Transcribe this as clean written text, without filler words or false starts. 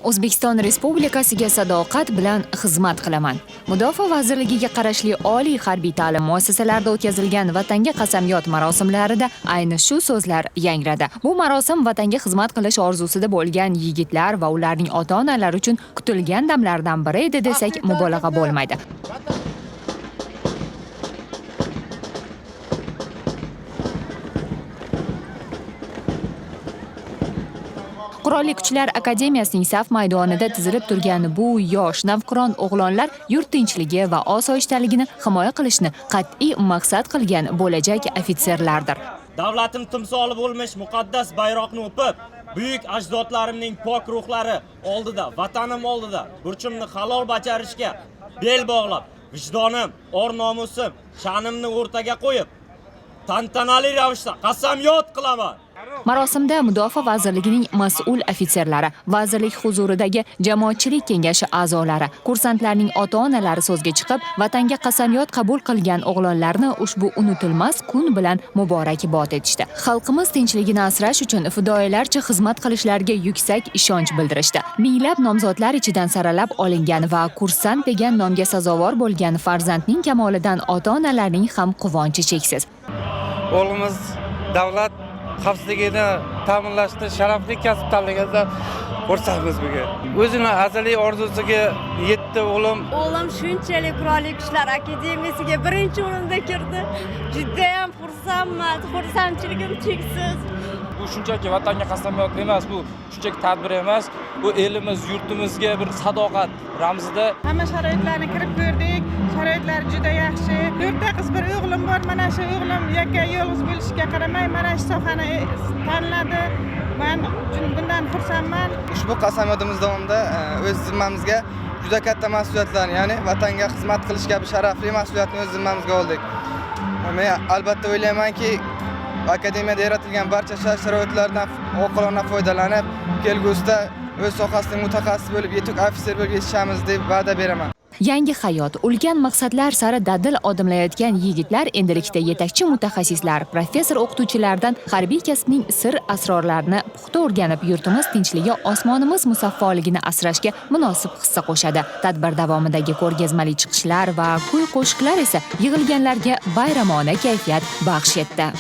O'zbekiston Respublikasiga sadoqat bilan xizmat qilaman. Mudofaa vazirligiga qarashli oliy harbiy ta'lim muassasalarida o'tkazilgan vatanga qasamyod marosimlarida ayni shu so'zlar yangradi. Bu marosim vatanga xizmat qilish orzusida bo'lgan yigitlar va ularning ota-onalari uchun kutilgan damlardan biri edi desak mubolag'a bo'lmaydi. Qurolli Kuchlar Akademiyasining saf maydonida tizilib turgan bu yosh navqiron o'g'lonlar yurt tinchligi va osoyishtaligini himoya qilishni qat'iy maqsad qilgan bo'lajak ofitserlardir. Davlatim timsoli bo'lmish muqaddas bayroqni o'pib, buyuk ajdodlarimning pok ruhlari oldida, vatanim oldida burchimni halol bajarishga bel bog'lab, vijdonim, or-nomusim, sha'nimni o'rtaga qo'yib, tantanali ravishda qasamyod qilaman. Marosimda Mudofaa vazirligining mas'ul ofitserlari, vazirlik huzuridagi jamoatchilik kengashi a'zolari, kursantlarning ota-onalari so'zga chiqib, vatanga qasamyod qabul qilgan o'g'lonlarni ushbu unutilmas kun bilan muborakbod etishdi. Xalqimiz tinchligini asrash uchun fidoyilarcha xizmat qilishlariga yuksak ishonch bildirishdi. Minglab nomzodlar ichidan saralab olingan va kursant degan nomga sazovor bo'lgan farzandning kamolidan ota-onalarning ham quvonchi cheksiz. O'g'limiz davlat xavfsizligini ta'minlashda sharafli kasb tanlaganda xursandmiz bugun. O'zini azaliy orzusiga yetdi o'g'lim. O'g'lim shunchalik Qurolli Kuchlar Akademiyasiga birinchi o'rinda kirdi. Juda ham xursandman, xursandchiligim cheksiz. Bu shunchaki vatanga qasamyod emas, bu shunchaki tadbir emas, bu elimiz, yurtimizga bir sadoqat ramzida. Hamma sharoitlarni kirib ko'rdik. Sharoitlar juda yaxshi. 4 ta qiz, bir o'g'lim bor. Mana shu o'g'lim yakka yolg'iz bo'lishiga qaramay mana shu sohani tanladi. Men bundan xursandman. Ushbu qasamyodimiz davomida o'z zimmamizga juda katta mas'uliyatlarni, ya'ni vatanga xizmat qilish kabi sharafli mas'uliyatni o'z zimmamizga oldik. Men albatta o'ylaymanki, akademiyada yaratilgan barcha sharoitlardan oqilona foydalanib, kelgusida o'z sohasining mutaxassisi bo'lib, yetuk ofitser bo'lib yetishamiz deb va'da beraman. Yangi hayot, ulkan maqsadlar sari dadil odimlayotgan yigitlar endilikda yetakchi mutaxassislar, professor o'qituvchilardan harbiy kasbning sir asrorlarini puxta o'rganib, yurtimiz tinchligi, osmonimiz musaffoligini asrashga munosib hissa qo'shadi. Tadbir davomidagi ko'rgazmali chiqishlar va kuy-qo'shiqlar esa yig'ilganlarga bayramona kayfiyat baxsh etdi.